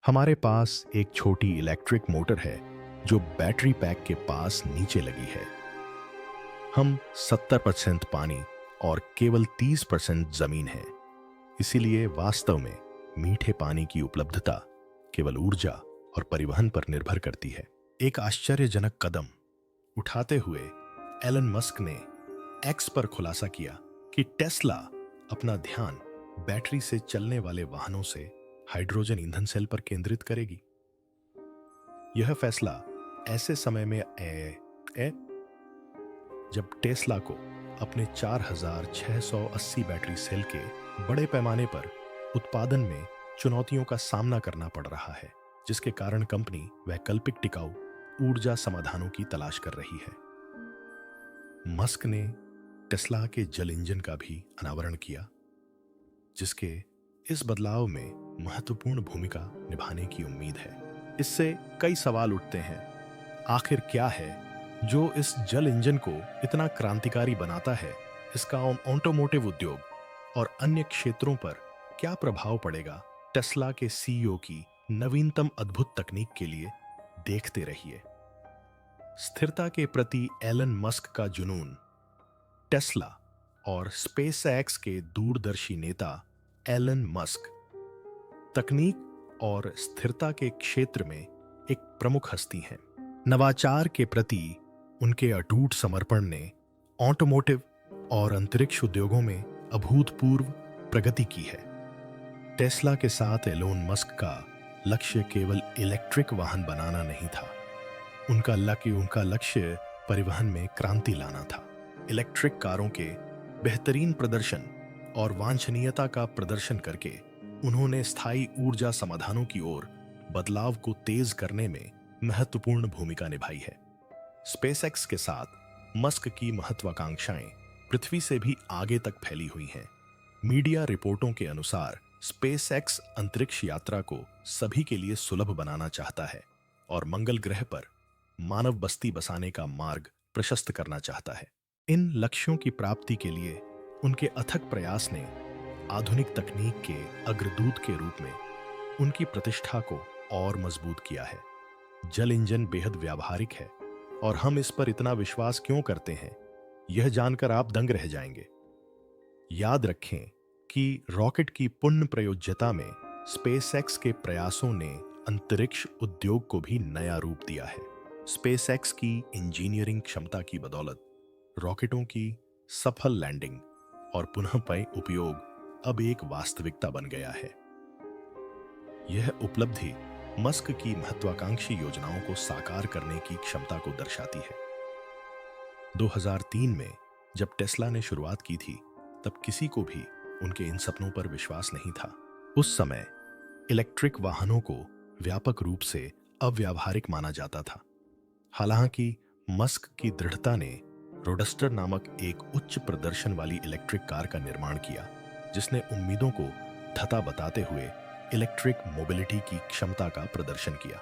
हमारे पास एक छोटी इलेक्ट्रिक मोटर है जो बैटरी पैक के पास नीचे लगी है। हम 70% पानी और केवल 30% जमीन है। इसीलिए वास्तव में मीठे पानी की उपलब्धता केवल ऊर्जा और परिवहन पर निर्भर करती है। एक आश्चर्यजनक कदम उठाते हुए एलन मस्क ने एक्स पर खुलासा किया कि टेस्ला अपना ध्यान बैटरी से चलने वाले वाहनों से हाइड्रोजन ईंधन सेल पर केंद्रित करेगी। यह फैसला ऐसे समय में जब टेस्ला को अपने 4680 बैटरी सेल के बड़े पैमाने पर उत्पादन में चुनौतियों का सामना करना पड़ रहा है, जिसके कारण कंपनी वैकल्पिक टिकाऊ ऊर्जा समाधानों की तलाश कर रही है। मस्क ने टेस्ला के जल इंजन का भी अनावरण किया, जिसके इस बदलाव में महत्वपूर्ण भूमिका निभाने की उम्मीद है। इससे कई सवाल उठते हैं। आखिर क्या है जो इस जल इंजन को इतना क्रांतिकारी बनाता है? इसका ऑटोमोटिव उद्योग और अन्य क्षेत्रों पर क्या प्रभाव पड़ेगा? टेस्ला के सीईओ की नवीनतम अद्भुत तकनीक के लिए देखते रहिए। स्थिरता के प्रति एलन मस्क का जुनून। टेस्ला और स्पेसएक्स के दूरदर्शी नेता एलन मस्क तकनीक और स्थिरता के क्षेत्र में एक प्रमुख हस्ती हैं। नवाचार के प्रति उनके अटूट समर्पण ने ऑटोमोटिव और अंतरिक्ष उद्योगों में अभूतपूर्व प्रगति की है। टेस्ला के साथ एलोन मस्क का लक्ष्य केवल इलेक्ट्रिक वाहन बनाना नहीं था। उनका लक्ष्य परिवहन में क्रांति लाना था। इलेक्ट्रिक कारों के बेहतरीन प्रदर्शन और वांछनीयता का प्रदर्शन करके उन्होंने स्थायी ऊर्जा समाधानों की ओर बदलाव को तेज करने में महत्वपूर्ण भूमिका निभाई है। स्पेसएक्स के साथ मस्क की महत्वाकांक्षाएं पृथ्वी से भी आगे तक फैली हुई हैं। मीडिया रिपोर्टों के अनुसार स्पेसएक्स अंतरिक्ष यात्रा को सभी के लिए सुलभ बनाना चाहता है और मंगल ग्रह पर मानव बस्ती बसाने का मार्ग प्रशस्त करना चाहता है। इन लक्ष्यों की प्राप्ति के लिए उनके अथक प्रयास ने आधुनिक तकनीक के अग्रदूत के रूप में उनकी प्रतिष्ठा को और मजबूत किया है। जल इंजन बेहद व्यावहारिक है और हम इस पर इतना विश्वास क्यों करते हैं, यह जानकर आप दंग रह जाएंगे। याद रखें कि रॉकेट की पूर्ण प्रयोज्यता में स्पेसएक्स के प्रयासों ने अंतरिक्ष उद्योग को भी नया रूप दिया है। स्पेसएक्स की इंजीनियरिंग क्षमता की बदौलत रॉकेटों की सफल लैंडिंग और पुनः उपयोग अब एक वास्तविकता बन गया है। यह उपलब्धि मस्क की महत्वाकांक्षी योजनाओं को साकार करने की क्षमता को दर्शाती है। 2003 में जब टेस्ला ने शुरुआत की थी, तब किसी को भी उनके इन सपनों पर विश्वास नहीं था। उस समय इलेक्ट्रिक वाहनों को व्यापक रूप से अव्यावहारिक माना जाता था। हालांकि मस्क की दृढ़ता ने रोडस्टर नामक एक उच्च प्रदर्शन वाली इलेक्ट्रिक कार का निर्माण किया, जिसने उम्मीदों को धता बताते हुए इलेक्ट्रिक मोबिलिटी की क्षमता का प्रदर्शन किया।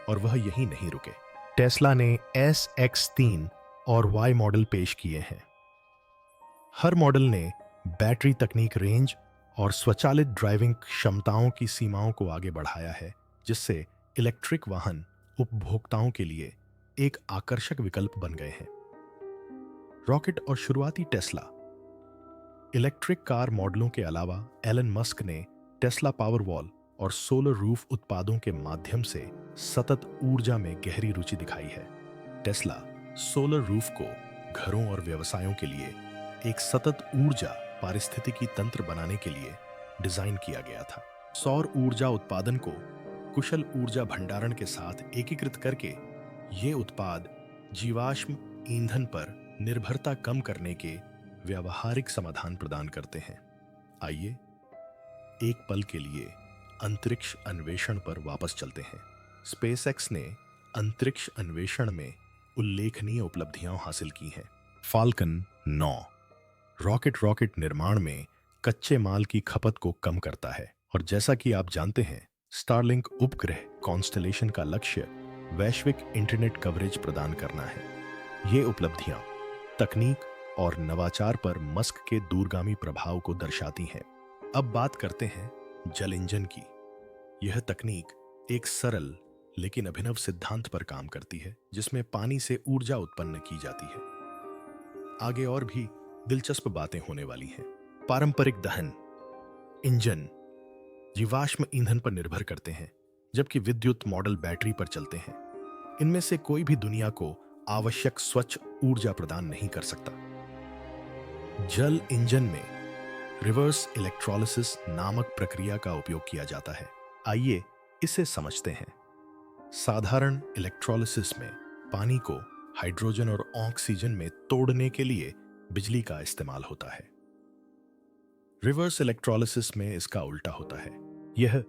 और वह यहीं नहीं रुके। टेस्ला ने SX3 और Y मॉडल पेश किए हैं। हर मॉडल ने बैटरी तकनीक, रेंज और स्वचालित ड्राइविंग क्षमताओं की सीमाओं को आगे बढ़ाया है, जिससे इलेक्ट्रिक वाहन उपभोक्ताओं के लिए एक आकर्षक विकल्प बन गए हैं। रॉकेट और शुरुआती टेस्ला इलेक्ट्रिक कार मॉडलों के अलावा एलन मस्क ने टेस्ला पावरवॉल और सोलर रूफ उत्पादों के माध्यम से सतत ऊर्जा में गहरी रुचि दिखाई है। टेस्ला सोलर रूफ को घरों और व्यवसायों के लिए एक सतत ऊर्जा पारिस्थितिकी तंत्र बनाने के लिए डिजाइन किया गया था। सौर ऊर्जा उत्पादन को कुशल ऊर्जा भंडारण के साथ एकीकृत करके ये उत्पाद जीवाश्म ईंधन पर निर्भरता कम करने के व्यावहारिक समाधान प्रदान करते हैं। आइए एक पल के लिए अंतरिक्ष अन्वेषण पर वापस चलते हैं। स्पेसएक्स ने अंतरिक्ष अन्वेषण में उल्लेखनीय उपलब्धियां हासिल की हैं। फाल्कन 9 रॉकेट निर्माण में कच्चे माल की खपत को कम करता है, और जैसा कि आप जानते हैं, स्टारलिंक उपग्रह कॉन्स्टलेशन का लक्ष्य वैश्विक इंटरनेट कवरेज प्रदान करना है। ये उपलब्धियां तकनीक और नवाचार पर मस्क के दूरगामी प्रभाव को दर्शाती हैं। अब बात करते हैं जल इंजन की। यह तकनीक एक सरल लेकिन अभिनव सिद्धांत पर काम करती है जिसमें पानी से ऊर्जा उत्पन्न की जाती है। आगे और भी दिलचस्प बातें होने वाली हैं। पारंपरिक दहन इंजन जीवाश्म ईंधन पर निर्भर करते हैं, जबकि विद्युत मॉडल बैटरी पर चलते हैं। इनमें से कोई भी दुनिया को आवश्यक स्वच्छ ऊर्जा प्रदान नहीं कर सकता। जल इंजन में रिवर्स इलेक्ट्रोलिसिस नामक प्रक्रिया का उपयोग किया जाता है। आइए इसे समझते हैं। साधारण इलेक्ट्रोलिसिस में पानी को हाइड्रोजन और ऑक्सीजन में तोड़ने के लिए बिजली का इस्तेमाल होता है। रिवर्स इलेक्ट्रोलिसिस में इसका उल्टा होता है। यह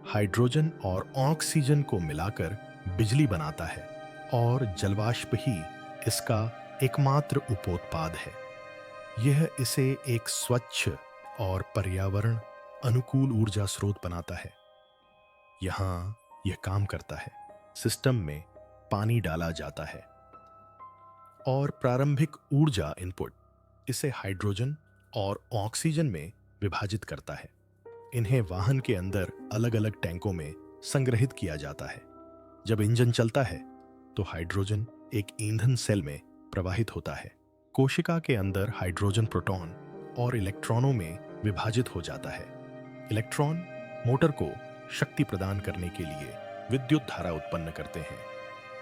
हाइड्रोजन और ऑक्सीजन को मिलाकर बिजली बनाता है और जलवाष्प ही इसका एकमात्र उपोत्पाद है। यह इसे एक स्वच्छ और पर्यावरण अनुकूल ऊर्जा स्रोत बनाता है। यहां यह काम करता है। सिस्टम में पानी डाला जाता है और प्रारंभिक ऊर्जा इनपुट इसे हाइड्रोजन और ऑक्सीजन में विभाजित करता है। इन्हें वाहन के अंदर अलग अलग टैंकों में संग्रहित किया जाता है। जब इंजन चलता है तो हाइड्रोजन एक ईंधन सेल में प्रवाहित होता है। कोशिका के अंदर हाइड्रोजन प्रोटॉन और इलेक्ट्रॉनों में विभाजित हो जाता है। इलेक्ट्रॉन मोटर को शक्ति प्रदान करने के लिए विद्युत धारा उत्पन्न करते हैं,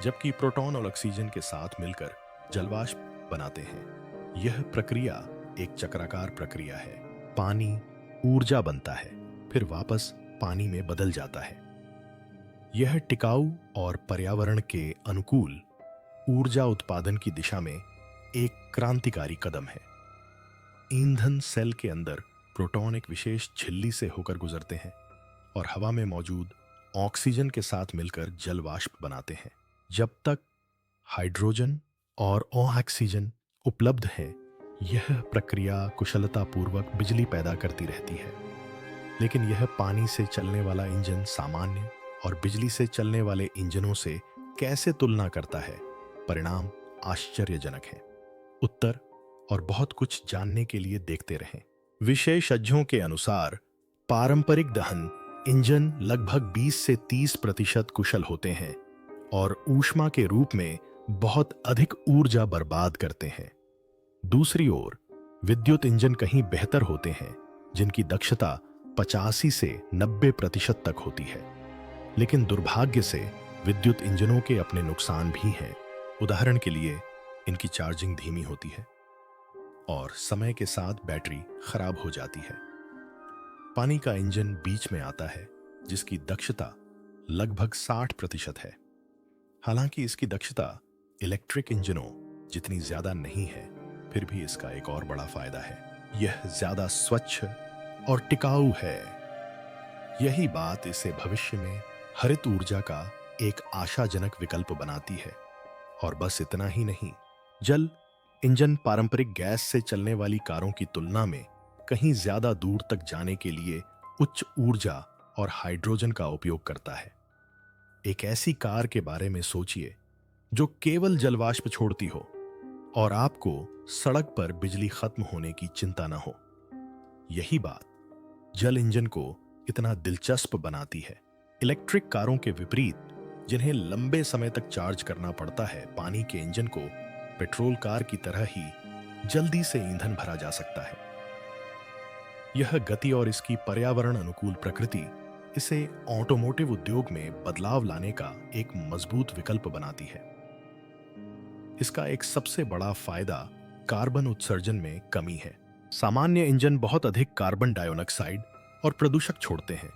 जबकि प्रोटॉन और ऑक्सीजन के साथ मिलकर जलवाष्प बनाते हैं। यह प्रक्रिया एक चक्राकार प्रक्रिया है। पानी ऊर्जा बनता है, फिर वापस पानी में बदल जाता है। यह टिकाऊ और पर्यावरण के अनुकूल ऊर्जा उत्पादन की दिशा में एक क्रांतिकारी कदम है। ईंधन सेल के अंदर प्रोटॉन एक विशेष झिल्ली से होकर गुजरते हैं और हवा में मौजूद ऑक्सीजन के साथ मिलकर जल वाष्प बनाते हैं। जब तक हाइड्रोजन और ऑक्सीजन उपलब्ध है, यह प्रक्रिया कुशलतापूर्वक बिजली पैदा करती रहती है। लेकिन यह पानी से चलने वाला इंजन सामान्य और बिजली से चलने वाले इंजनों से कैसे तुलना करता है? परिणाम आश्चर्यजनक है। उत्तर और बहुत कुछ जानने के लिए देखते रहें। विशेषज्ञों के अनुसार पारंपरिक दहन इंजन लगभग 20 से 30% कुशल होते हैं और ऊष्मा के रूप में बहुत अधिक ऊर्जा बर्बाद करते हैं। दूसरी ओर विद्युत इंजन कहीं बेहतर होते हैं, जिनकी दक्षता 85 से 90% तक होती है। लेकिन दुर्भाग्य से विद्युत इंजनों के अपने नुकसान भी हैं। उदाहरण के लिए इनकी चार्जिंग धीमी होती है और समय के साथ बैटरी खराब हो जाती है। पानी का इंजन बीच में आता है, जिसकी दक्षता लगभग 60% है। हालांकि इसकी दक्षता इलेक्ट्रिक इंजनों जितनी ज्यादा नहीं है, फिर भी इसका एक और बड़ा फायदा है, यह ज्यादा स्वच्छ और टिकाऊ है। यही बात इसे भविष्य में हरित ऊर्जा का एक आशाजनक विकल्प बनाती है। और बस इतना ही नहीं, जल इंजन पारंपरिक गैस से चलने वाली कारों की तुलना में कहीं ज्यादा दूर तक जाने के लिए उच्च ऊर्जा और हाइड्रोजन का उपयोग करता है। एक ऐसी कार के बारे में सोचिए जो केवल जलवाष्प छोड़ती हो और आपको सड़क पर बिजली खत्म होने की चिंता न हो। यही बात जल इंजन को इतना दिलचस्प बनाती है। इलेक्ट्रिक कारों के विपरीत, जिन्हें लंबे समय तक चार्ज करना पड़ता है, पानी के इंजन को पेट्रोल कार की तरह ही जल्दी से ईंधन भरा जा सकता है। यह गति और इसकी पर्यावरण अनुकूल प्रकृति इसे ऑटोमोटिव उद्योग में बदलाव लाने का एक मजबूत विकल्प बनाती है। इसका एक सबसे बड़ा फायदा कार्बन उत्सर्जन में कमी है। सामान्य इंजन बहुत अधिक कार्बन डाइऑक्साइड और प्रदूषक छोड़ते हैं,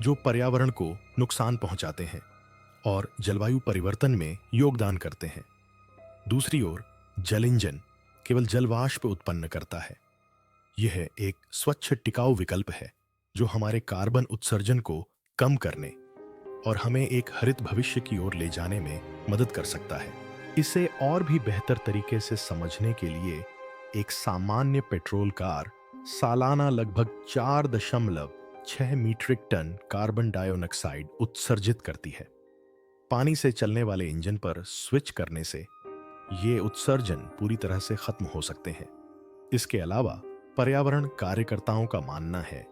जो पर्यावरण को नुकसान पहुंचाते हैं और जलवायु परिवर्तन में योगदान करते हैं। दूसरी ओर जल इंजन केवल जलवाष्प उत्पन्न करता है। यह एक स्वच्छ टिकाऊ विकल्प है जो हमारे कार्बन उत्सर्जन को कम करने और हमें एक हरित भविष्य की ओर ले जाने में मदद कर सकता है। इसे और भी बेहतर तरीके से समझने के लिए एक सामान्य पेट्रोल कार सालाना लगभग 4.6 मीट्रिक टन कार्बन डाइऑक्साइड उत्सर्जित करती है। पानी से चलने वाले इंजन पर स्विच करने से ये उत्सर्जन पूरी तरह से खत्म हो सकते हैं। इसके अलावा पर्यावरण कार्यकर्ताओं का मानना है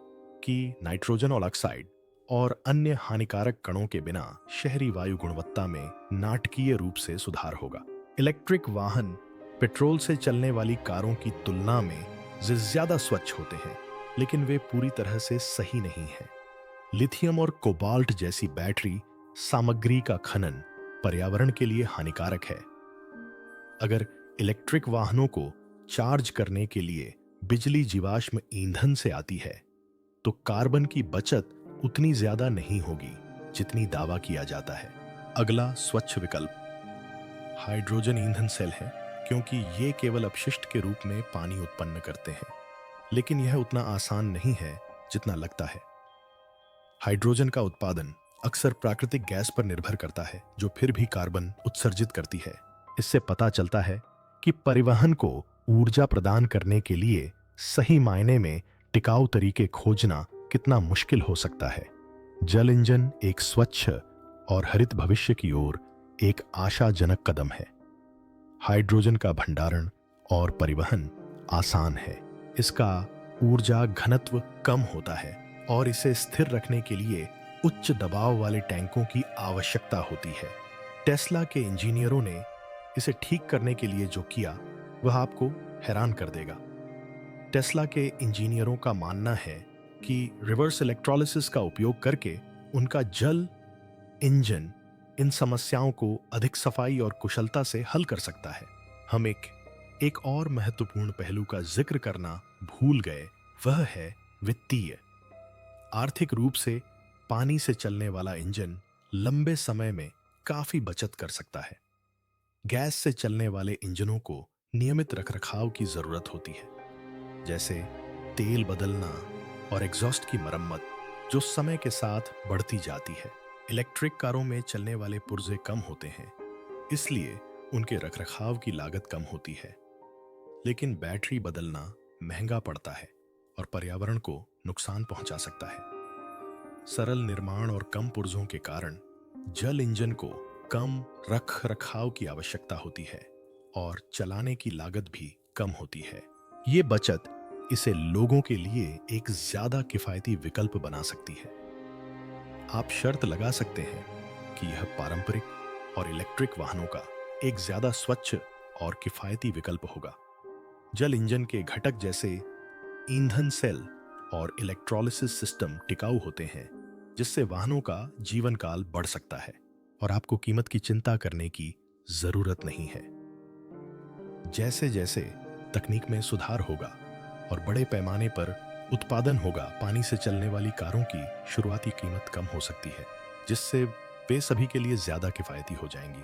कि नाइट्रोजन ऑक्साइड और अन्य हानिकारक कणों के बिना शहरी वायु गुणवत्ता में नाटकीय रूप से सुधार होगा। इलेक्ट्रिक वाहन पेट्रोल से चलने वाली कारों की तुलना में ज्यादा स्वच्छ होते हैं, लेकिन वे पूरी तरह से सही नहीं हैं। लिथियम और कोबाल्ट जैसी बैटरी सामग्री का खनन पर्यावरण के लिए हानिकारक है। अगर इलेक्ट्रिक वाहनों को चार्ज करने के लिए बिजली जीवाश्म ईंधन से आती है, तो कार्बन की बचत उतनी ज्यादा नहीं होगी जितनी दावा किया जाता है। अगला स्वच्छ विकल्प हाइड्रोजन ईंधन सेल है, क्योंकि ये केवल अपशिष्ट के रूप में पानी उत्पन्न करते हैं, लेकिन यह उतना आसान नहीं है जितना लगता है। हाइड्रोजन का उत्पादन अक्सर प्राकृतिक गैस पर निर्भर करता है, जो फिर भी कार्बन उत्सर्जित करती है। इससे पता चलता है कि परिवहन को ऊर्जा प्रदान करने के लिए सही मायने में टिकाऊ तरीके खोजना कितना मुश्किल हो सकता है। जल इंजन एक स्वच्छ और हरित भविष्य की ओर एक आशाजनक कदम है। हाइड्रोजन का भंडारण और परिवहन आसान है। इसका ऊर्जा घनत्व कम होता है और इसे स्थिर रखने के लिए उच्च दबाव वाले टैंकों की आवश्यकता होती है। टेस्ला के इंजीनियरों ने इसे ठीक करने के लिए जो किया वह आपको हैरान कर देगा। टेस्ला के इंजीनियरों का मानना है कि रिवर्स इलेक्ट्रोलिसिस का उपयोग करके उनका जल इंजन इन समस्याओं को अधिक सफाई और कुशलता से हल कर सकता है। हम एक और महत्वपूर्ण पहलू का जिक्र करना भूल गए, वह है वित्तीय। आर्थिक रूप से पानी से चलने वाला इंजन लंबे समय में काफी बचत कर सकता है। गैस से चलने वाले इंजनों को नियमित रखरखाव की जरूरत होती है, जैसे तेल बदलना और एग्जॉस्ट की मरम्मत, जो समय के साथ बढ़ती जाती है। इलेक्ट्रिक कारों में चलने वाले पुर्जे कम होते हैं, इसलिए उनके रखरखाव की लागत कम होती है, लेकिन बैटरी बदलना महंगा पड़ता है और पर्यावरण को नुकसान पहुंचा सकता है। सरल निर्माण और कम पुर्जों के कारण जल इंजन को कम रख रखाव की आवश्यकता होती है और चलाने की लागत भी कम होती है। ये बचत इसे लोगों के लिए एक ज्यादा किफायती विकल्प बना सकती है। आप शर्त लगा सकते हैं कि यह पारंपरिक और इलेक्ट्रिक वाहनों का एक ज्यादा स्वच्छ और किफायती विकल्प होगा। जल इंजन के घटक जैसे ईंधन सेल और इलेक्ट्रोलिसिस सिस्टम टिकाऊ होते हैं, जिससे वाहनों का जीवन काल बढ़ सकता है और आपको कीमत की चिंता करने की जरूरत नहीं है। जैसे जैसे तकनीक में सुधार होगा और बड़े पैमाने पर उत्पादन होगा, पानी से चलने वाली कारों की शुरुआती कीमत कम हो सकती है, जिससे वे सभी के लिए ज्यादा किफायती हो जाएंगी।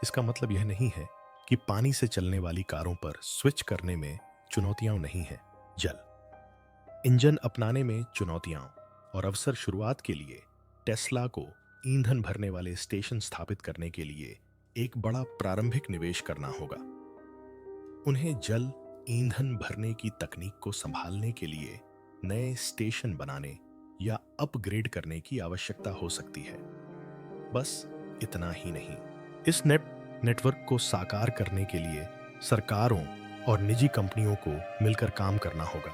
इसका मतलब यह नहीं है कि पानी से चलने वाली कारों पर स्विच करने में चुनौतियां नहीं हैं। जल इंजन अपनाने में चुनौतियां और अवसर शुरुआत के लिए टेस्ला को ईंधन भरने वाले स्टेशन स्थापित करने के लिए एक बड़ा प्रारंभिक निवेश करना होगा। उन्हें जल ईंधन भरने की तकनीक को संभालने के लिए नए स्टेशन बनाने या अपग्रेड करने की आवश्यकता हो सकती है। बस इतना ही नहीं, इस नेटवर्क को साकार करने के लिए सरकारों और निजी कंपनियों को मिलकर काम करना होगा।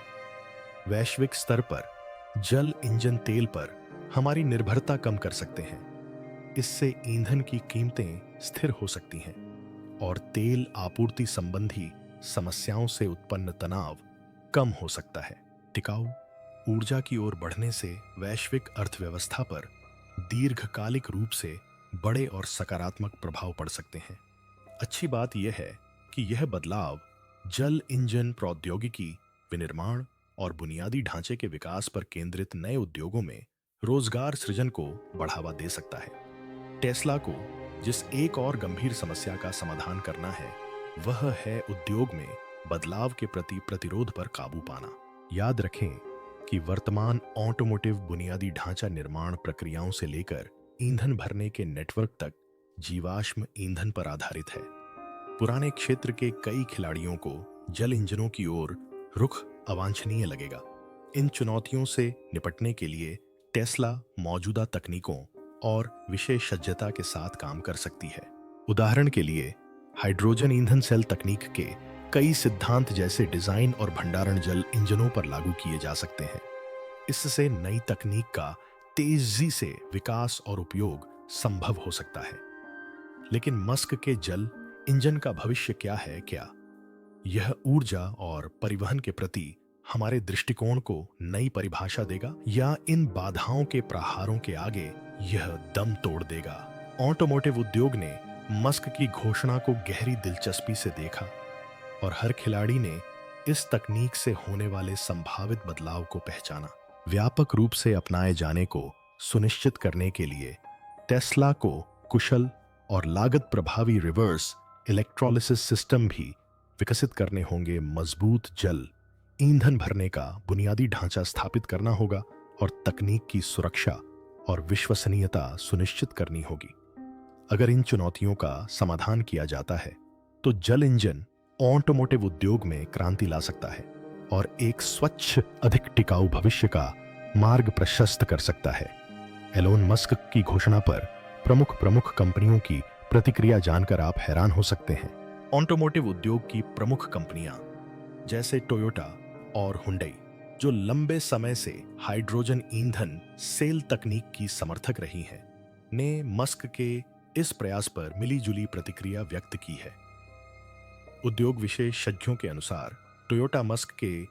वैश्विक स्तर पर जल इंजन तेल पर हमारी निर्भरता कम कर सकते हैं। इससे ईंधन की कीमतें स्थिर हो सकती हैं और तेल आपूर्ति संबंधी समस्याओं से उत्पन्न तनाव कम हो सकता है। टिकाऊ ऊर्जा की ओर बढ़ने से वैश्विक अर्थव्यवस्था पर दीर्घकालिक रूप से बड़े और सकारात्मक प्रभाव पड़ सकते हैं। अच्छी बात यह है कि यह बदलाव जल इंजन प्रौद्योगिकी, विनिर्माण और बुनियादी ढांचे के विकास पर केंद्रित नए उद्योगों में रोजगार सृजन को बढ़ावा दे सकता है। टेस्ला को जिस एक और गंभीर समस्या का समाधान करना है, वह है उद्योग में बदलाव के प्रति प्रतिरोध पर काबू पाना। याद रखें कि वर्तमान ऑटोमोटिव बुनियादी ढांचा निर्माण प्रक्रियाओं से लेकर ईंधन भरने के नेटवर्क तक जीवाश्म ईंधन पर आधारित है। पुराने क्षेत्र के कई खिलाड़ियों को जल इंजनों की ओर रुख अवांछनीय लगेगा। इन चुनौतियों से निपटने के लिए टेस्ला मौजूदा तकनीकों और विशेषज्ञता के साथ काम कर सकती है। उदाहरण के लिए हाइड्रोजन ईंधन सेल तकनीक के कई सिद्धांत जैसे डिजाइन और भंडारण जल इंजनों पर लागू किए जा सकते हैं। इससे नई तकनीक का तेजी से विकास और उपयोग संभव हो सकता है। लेकिन मस्क के जल इंजन का भविष्य क्या है? क्या यह ऊर्जा और परिवहन के प्रति हमारे दृष्टिकोण को नई परिभाषा देगा, या इन बाधाओं के प्रहारों के आगे यह दम तोड़ देगा? ऑटोमोटिव उद्योग ने मस्क की घोषणा को गहरी दिलचस्पी से देखा और हर खिलाड़ी ने इस तकनीक से होने वाले संभावित बदलाव को पहचाना। व्यापक रूप से अपनाए जाने को सुनिश्चित करने के लिए टेस्ला को कुशल और लागत प्रभावी रिवर्स इलेक्ट्रोलिसिस सिस्टम भी विकसित करने होंगे। मजबूत जल ईंधन भरने का बुनियादी ढांचा स्थापित करना होगा और तकनीक की सुरक्षा और विश्वसनीयता सुनिश्चित करनी होगी। अगर इन चुनौतियों का समाधान किया जाता है तो जल इंजन ऑटोमोटिव उद्योग में क्रांति ला सकता है और एक स्वच्छ, अधिक टिकाऊ भविष्य का मार्ग प्रशस्त कर सकता है। एलोन मस्क की घोषणा पर प्रमुख कंपनियों की प्रतिक्रिया जानकर आप हैरान हो सकते हैं। ऑटोमोटिव उद्योग की प्रमुख कंपनियां जैसे टोयोटा और हुंडई, जो लंबे समय से हाइड्रोजन ईंधन सेल तकनीक की समर्थक रही हैं, ने मस्क के इस प्रयास पर मिलीजुली प्रतिक्रिया व्यक्त की है। उद्योग विशेषज्ञों के अनुसार टोयोटा मस्क के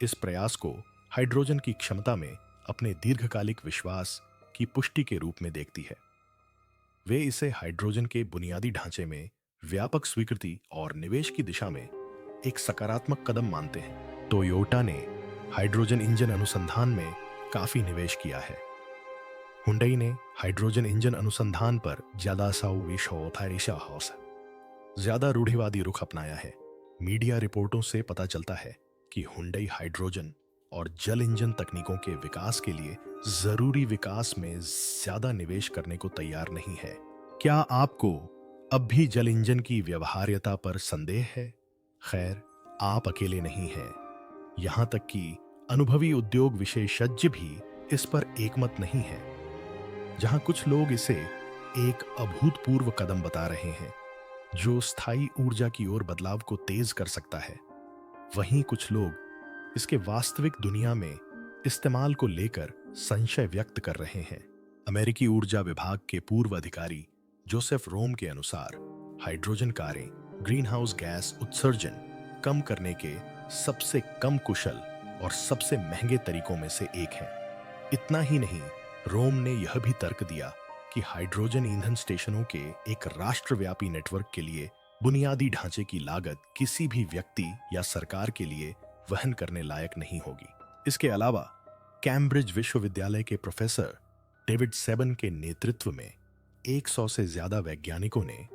इस प्रयास को हाइड्रोजन की क्षमता में अपने दीर्घकालिक विश्वास की पुष्टि के रूप में देखती है। वे इसे हाइड्रोजन के बुनियादी ढांचे में व्यापक स्वीकृति और निवेश की दिशा में एक सकारात्मक कदम मानते हैं। टोयोटा ने हाइड्रोजन इंजन अनुसंधान में काफी निवेश किया है। हुंडई ने हाइड्रोजन इंजन अनुसंधान पर ज्यादा रूढ़िवादी रुख अपनाया है। मीडिया रिपोर्टों से पता चलता है कि हुंडई हाइड्रोजन और जल इंजन तकनीकों के विकास के लिए जरूरी विकास में ज्यादा निवेश करने को तैयार नहीं है। क्या आपको अब भी जल इंजन की व्यवहार्यता पर संदेह है? खैर, आप अकेले नहीं हैं। यहां तक कि अनुभवी उद्योग विशेषज्ञ भी इस पर एकमत नहीं है। जहां कुछ लोग इसे एक अभूतपूर्व कदम बता रहे हैं जो स्थायी ऊर्जा की ओर बदलाव को तेज कर सकता है, वहीं कुछ लोग इसके वास्तविक दुनिया में इस्तेमाल को लेकर संशय व्यक्त कर रहे हैं। अमेरिकी ऊर्जा विभाग के पूर्व अधिकारी जोसेफ रोम के अनुसार हाइड्रोजन कारें ग्रीन हाउस गैस उत्सर्जन कम करने के सबसे कम कुशल और सबसे महंगे तरीकों में से एक है। इतना ही नहीं, रोम ने यह भी तर्क दिया कि हाइड्रोजन ईंधन स्टेशनों के एक राष्ट्रव्यापी नेटवर्क के लिए बुनियादी ढांचे की लागत किसी भी व्यक्ति या सरकार के लिए वहन करने लायक नहीं होगी। इसके अलावा कैम्ब्रिज विश्वविद्यालय के प्रोफेसर डेविड सेबन के नेतृत्व में 100 से ज्यादा वैज्ञानिकों ने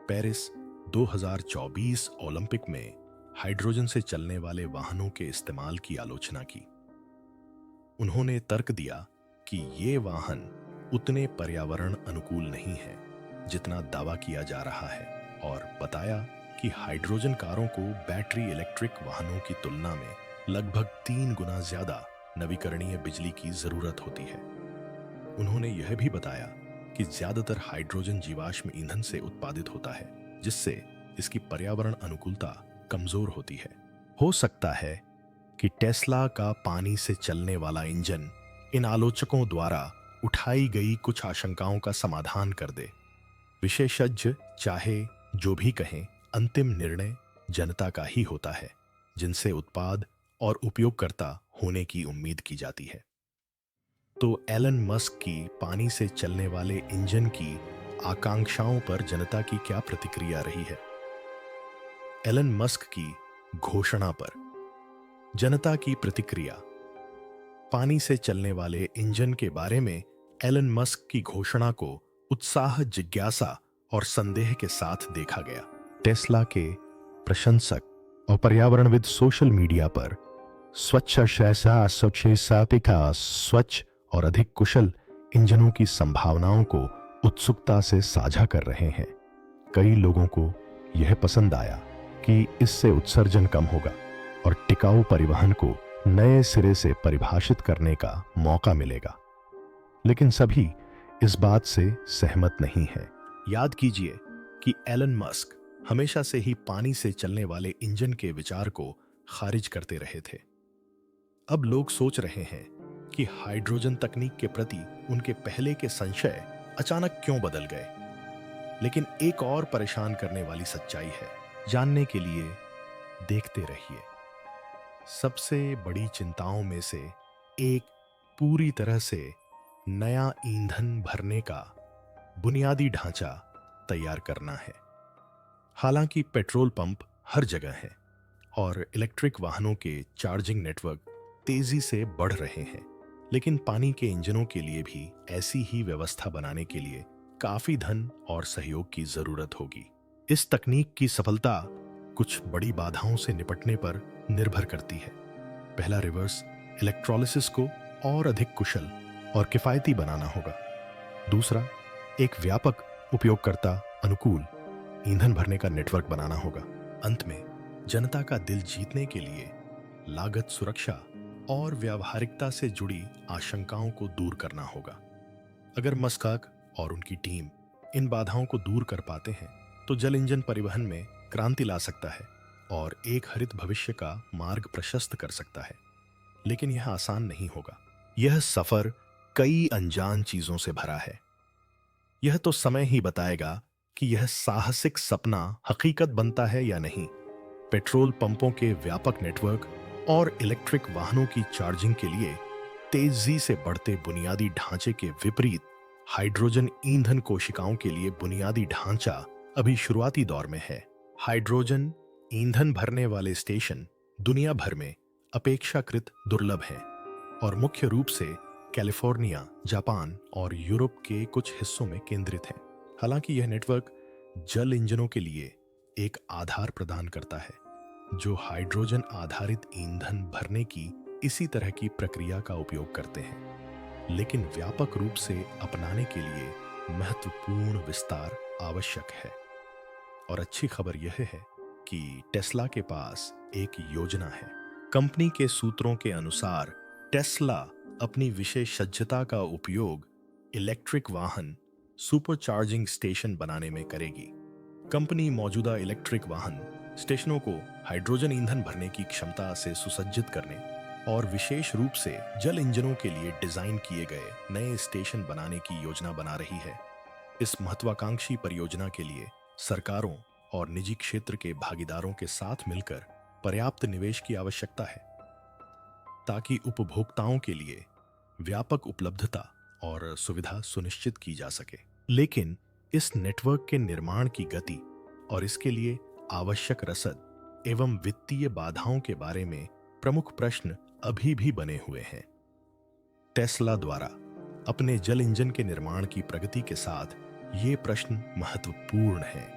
पेरिस 2024 ओलंपिक में हाइड्रोजन से चलने वाले वाहनों के इस्तेमाल की आलोचना की। उन्होंने तर्क दिया कि ये वाहन उतने पर्यावरण अनुकूल नहीं है जितना दावा किया जा रहा है, और बताया कि हाइड्रोजन कारों को बैटरी इलेक्ट्रिक वाहनों की तुलना में लगभग 3 गुना ज्यादा नवीकरणीय बिजली की जरूरत होती है। उन्होंने यह भी बताया कि ज्यादातर हाइड्रोजन जीवाश्म ईंधन से उत्पादित होता है, जिससे इसकी पर्यावरण अनुकूलता कमजोर होती है। हो सकता है कि टेस्ला का पानी से चलने वाला इंजन इन आलोचकों द्वारा उठाई गई कुछ आशंकाओं का समाधान कर दे। विशेषज्ञ चाहे जो भी कहें, अंतिम निर्णय जनता का ही होता है, जिनसे उत्पाद और उपयोगकर्ता होने की उम्मीद की जाती है। तो एलन मस्क की पानी से चलने वाले इंजन की आकांक्षाओं पर जनता की क्या प्रतिक्रिया रही है? एलन मस्क की घोषणा पर जनता की प्रतिक्रिया। पानी से चलने वाले इंजन के बारे में एलन मस्क की घोषणा को उत्साह, जिज्ञासा और संदेह के साथ देखा गया। टेस्ला के प्रशंसक और पर्यावरणविद सोशल मीडिया पर स्वच्छ और अधिक कुशल इंजनों की संभावनाओं को उत्सुकता से साझा कर रहे हैं। कई लोगों को यह पसंद आया कि इससे उत्सर्जन कम होगा और टिकाऊ परिवहन को नए सिरे से परिभाषित करने का मौका मिलेगा। लेकिन सभी इस बात से सहमत नहीं हैं। याद कीजिए कि एलन मस्क हमेशा से ही पानी से चलने वाले इंजन के विचार को खारिज करते रहे थे। अब लोग सोच रहे हैं कि हाइड्रोजन तकनीक के प्रति उनके पहले के संशय अचानक क्यों बदल गए। लेकिन एक और परेशान करने वाली सच्चाई है। जानने के लिए देखते रहिए। सबसे बड़ी चिंताओं में से एक पूरी तरह से नया ईंधन भरने का बुनियादी ढांचा तैयार करना है। हालांकि पेट्रोल पंप हर जगह हैं और इलेक्ट्रिक वाहनों के चार्जिंग नेटवर्क तेजी से बढ़ रहे हैं, लेकिन पानी के इंजनों के लिए भी ऐसी ही व्यवस्था बनाने के लिए काफी धन और सहयोग की जरूरत होगी। इस तकनीक की सफलता कुछ बड़ी बाधाओं से निपटने पर निर्भर करती है। पहला, रिवर्स इलेक्ट्रोलिसिस को और अधिक कुशल और किफायती बनाना होगा। दूसरा, एक व्यापक उपयोगकर्ता अनुकूल ईंधन भरने का नेटवर्क बनाना होगा। अंत में, जनता का दिल जीतने के लिए लागत, सुरक्षा और व्यावहारिकता से जुड़ी आशंकाओं को दूर करना होगा। अगर मस्काक और उनकी टीम इन बाधाओं को दूर कर पाते हैं तो जल इंजन परिवहन में क्रांति ला सकता है और एक हरित भविष्य का मार्ग प्रशस्त कर सकता है। लेकिन यह आसान नहीं होगा। यह सफर कई अनजान चीजों से भरा है। यह तो समय ही बताएगा कि यह साहसिक सपना हकीकत बनता है या नहीं। पेट्रोल पंपों के व्यापक नेटवर्क और इलेक्ट्रिक वाहनों की चार्जिंग के लिए तेजी से बढ़ते बुनियादी ढांचे के विपरीत, हाइड्रोजन ईंधन कोशिकाओं के लिए बुनियादी ढांचा अभी शुरुआती दौर में है। हाइड्रोजन ईंधन भरने वाले स्टेशन दुनिया भर में अपेक्षाकृत दुर्लभ हैं और मुख्य रूप से कैलिफोर्निया, जापान और यूरोप के कुछ हिस्सों में केंद्रित हैं। हालांकि यह नेटवर्क जल इंजनों के लिए एक आधार प्रदान करता है जो हाइड्रोजन आधारित ईंधन भरने की इसी तरह की प्रक्रिया का उपयोग करते हैं, लेकिन व्यापक रूप से अपनाने के लिए महत्वपूर्ण विस्तार आवश्यक है। और अच्छी खबर यह है कि टेस्ला के पास एक योजना है। कंपनी के सूत्रों के अनुसार टेस्ला अपनी विशेषज्ञता का उपयोग इलेक्ट्रिक वाहन सुपर चार्जिंग स्टेशन बनाने में करेगी। कंपनी मौजूदा इलेक्ट्रिक वाहन स्टेशनों को हाइड्रोजन ईंधन भरने की क्षमता से सुसज्जित करने और विशेष रूप से जल इंजनों के लिए डिजाइन किए गए नए स्टेशन बनाने की योजना बना रही है। इस महत्वाकांक्षी परियोजना के लिए सरकारों और निजी क्षेत्र के भागीदारों के साथ मिलकर पर्याप्त निवेश की आवश्यकता है ताकि उपभोक्ताओं के लिए व्यापक उपलब्धता और सुविधा सुनिश्चित की जा सके। लेकिन इस नेटवर्क के निर्माण की गति और इसके लिए आवश्यक रसद एवं वित्तीय बाधाओं के बारे में प्रमुख प्रश्न अभी भी बने हुए हैं। टेस्ला द्वारा अपने जल इंजन के निर्माण की प्रगति के साथ ये प्रश्न महत्वपूर्ण हैं।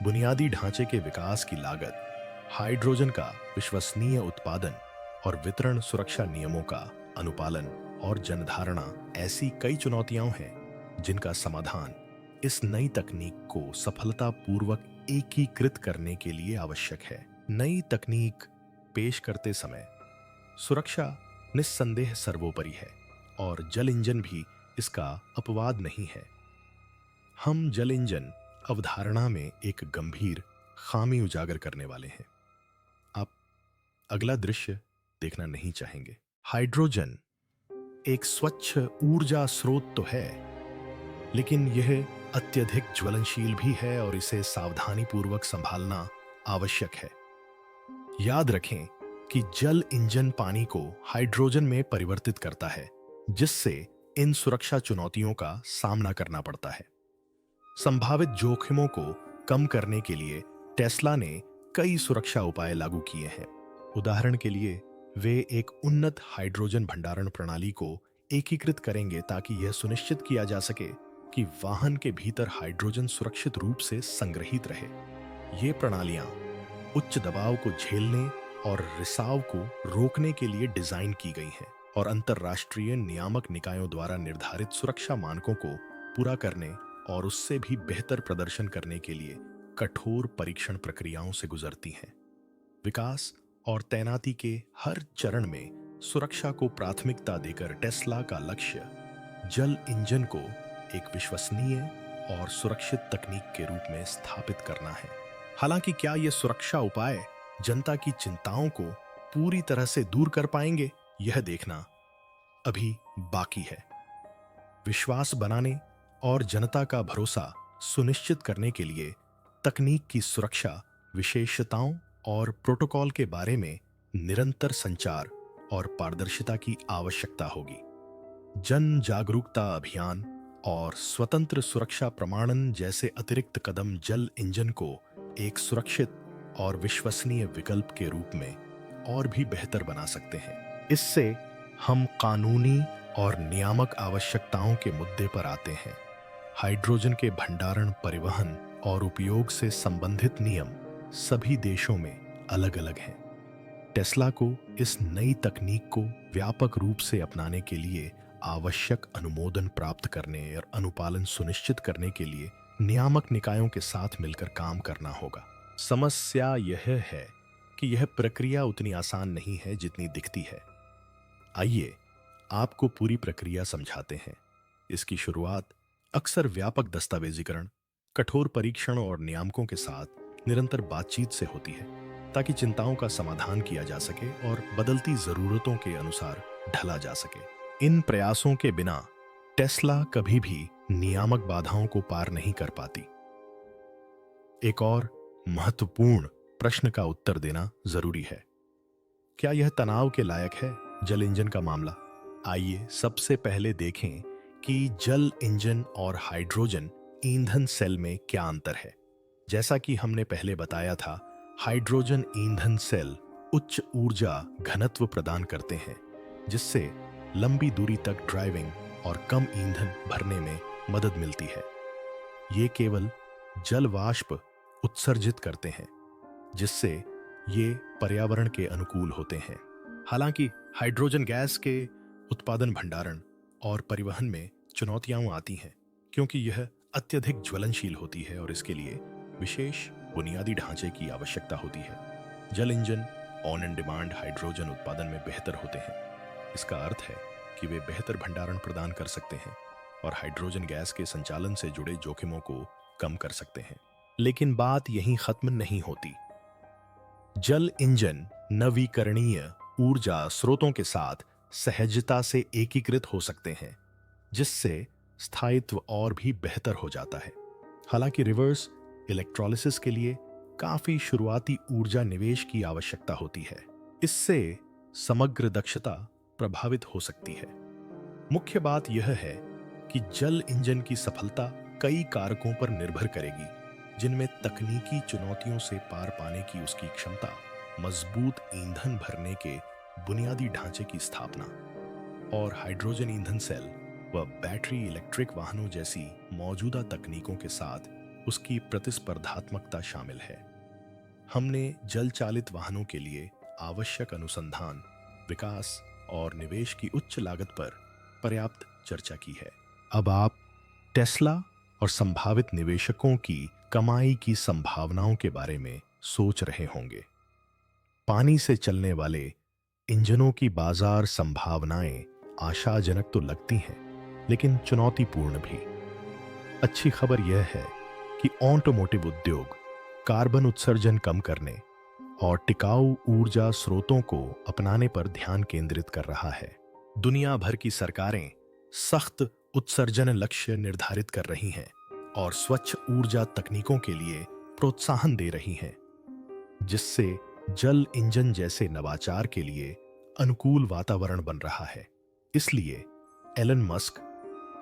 बुनियादी ढांचे के विकास की लागत, हाइड्रोजन का विश्वसनीय उत्पादन और वितरण, सुरक्षा नियमों का अनुपालन और जनधारणा ऐसी कई चुनौतियां हैं जिनका समाधान इस नई तकनीक को सफलतापूर्वक एकीकृत करने के लिए आवश्यक है। नई तकनीक पेश करते समय सुरक्षा निस्संदेह सर्वोपरि है और जल इंजन भी इसका अपवाद नहीं है। हम जल इंजन अवधारणा में एक गंभीर खामी उजागर करने वाले हैं। आप अगला दृश्य देखना नहीं चाहेंगे। हाइड्रोजन एक स्वच्छ ऊर्जा स्रोत तो है, लेकिन यह अत्यधिक ज्वलनशील भी है और इसे सावधानीपूर्वक संभालना आवश्यक है। याद रखें कि जल इंजन पानी को हाइड्रोजन में परिवर्तित करता है, जिससे इन सुरक्षा चुनौतियों का सामना करना पड़ता है। संभावित जोखिमों को कम करने के लिए टेस्ला ने कई सुरक्षा उपाय लागू किए हैं। उदाहरण के लिए, वे एक उन्नत हाइड्रोजन भंडारण प्रणाली को एकीकृत करेंगे ताकि यह सुनिश्चित किया जा सके कि वाहन के भीतर हाइड्रोजन सुरक्षित रूप से संग्रहित रहे। ये प्रणालियां उच्च दबाव को झेलने और रिसाव को रोकने के लिए डिजाइन की गई हैं और अंतर्राष्ट्रीय नियामक निकायों द्वारा निर्धारित सुरक्षा मानकों को पूरा करने और उससे भी बेहतर प्रदर्शन करने के लिए कठोर परीक्षण प्रक्रियाओं से गुजरती हैं। विकास और तैनाती के हर चरण में सुरक्षा को प्राथमिकता देकर टेस्ला का लक्ष्य जल इंजन को एक विश्वसनीय और सुरक्षित तकनीक के रूप में स्थापित करना है। हालांकि क्या ये सुरक्षा उपाय जनता की चिंताओं को पूरी तरह से दूर कर पाएंगे, यह देखना अभी बाकी है। विश्वास बनाने और जनता का भरोसा सुनिश्चित करने के लिए तकनीक की सुरक्षा, विशेषताओं और प्रोटोकॉल के बारे में निरंतर संचार और पारदर्शिता की आवश्यकता होगी। जन जागरूकता अभियान और स्वतंत्र सुरक्षा प्रमाणन जैसे अतिरिक्त कदम जल इंजन को एक सुरक्षित और विश्वसनीय विकल्प के रूप में और भी बेहतर बना सकते हैं। इससे हम कानूनी और नियामक आवश्यकताओं के मुद्दे पर आते हैं। हाइड्रोजन के भंडारण, परिवहन और उपयोग से संबंधित नियम सभी देशों में अलग-अलग हैं। टेस्ला को इस नई तकनीक को व्यापक रूप से अपनाने के लिए आवश्यक अनुमोदन प्राप्त करने और अनुपालन सुनिश्चित करने के लिए नियामक निकायों के साथ मिलकर काम करना होगा। समस्या यह है कि यह प्रक्रिया उतनी आसान नहीं है जितनी दिखती है। आइए आपको पूरी प्रक्रिया समझाते हैं। इसकी शुरुआत अक्सर व्यापक दस्तावेजीकरण, कठोर परीक्षण और नियामकों के साथ निरंतर बातचीत से होती है, ताकि चिंताओं का समाधान किया जा सके और बदलती जरूरतों के अनुसार ढला जा सके। इन प्रयासों के बिना टेस्ला कभी भी नियामक बाधाओं को पार नहीं कर पाती। एक और महत्वपूर्ण प्रश्न का उत्तर देना जरूरी है। क्या यह तनाव के लायक है, जल इंजन का मामला? आइए सबसे पहले देखें कि जल इंजन और हाइड्रोजन ईंधन सेल में क्या अंतर है। जैसा कि हमने पहले बताया था, हाइड्रोजन ईंधन सेल उच्च ऊर्जा घनत्व प्रदान करते हैं, जिससे लंबी दूरी तक ड्राइविंग और कम ईंधन भरने में मदद मिलती है। ये केवल जल वाष्प उत्सर्जित करते हैं, जिससे ये पर्यावरण के अनुकूल होते हैं। हालांकि हाइड्रोजन गैस के उत्पादन, भंडारण और परिवहन में चुनौतियां आती हैं, क्योंकि यह अत्यधिक ज्वलनशील होती है और इसके लिए विशेष बुनियादी ढांचे की आवश्यकता होती है। जल engine on and demand hydrogen उत्पादन में बेहतर होते हैं। इसका अर्थ है कि वे बेहतर भंडारण प्रदान कर सकते हैं और हाइड्रोजन गैस के संचालन से जुड़े जोखिमों को कम कर सकते हैं। लेकिन बात यहीं खत्म नहीं होती। जल इंजन नवीकरणीय ऊर्जा स्रोतों के साथ सहजता से एकीकृत हो सकते हैं, जिससे स्थायित्व और भी बेहतर हो जाता है। हालांकि रिवर्स इलेक्ट्रोलिसिस के लिए काफी शुरुआती ऊर्जा निवेश की आवश्यकता होती है। इससे समग्र दक्षता प्रभावित हो सकती है। मुख्य बात यह है कि जल इंजन की सफलता कई कारकों पर निर्भर करेगी, जिनमें तकनीकी चुनौतियों से पार पाने की उसकी क्षमता, मजबूत ईंधन भरने के बुनियादी ढांचे की स्थापना और हाइड्रोजन ईंधन सेल व बैटरी इलेक्ट्रिक वाहनों जैसी मौजूदा तकनीकों के साथ उसकी प्रतिस्पर्धात्मकता शामिल है। हमने जल चालित वाहनों के लिए आवश्यक अनुसंधान, विकास और निवेश की उच्च लागत पर पर्याप्त चर्चा की है। अब आप टेस्ला और संभावित निवेशकों की कमाई की संभावनाओं के बारे में सोच रहे होंगे। पानी से चलने वाले इंजनों की बाजार संभावनाएं आशाजनक तो लगती हैं, लेकिन चुनौतीपूर्ण भी। अच्छी खबर यह है कि ऑटोमोटिव उद्योग कार्बन उत्सर्जन कम करने और टिकाऊ ऊर्जा स्रोतों को अपनाने पर ध्यान केंद्रित कर रहा है। दुनिया भर की सरकारें सख्त उत्सर्जन लक्ष्य निर्धारित कर रही हैं और स्वच्छ ऊर्जा तकनीकों के लिए प्रोत्साहन दे रही हैं, जिससे जल इंजन जैसे नवाचार के लिए अनुकूल वातावरण बन रहा है। इसलिए एलन मस्क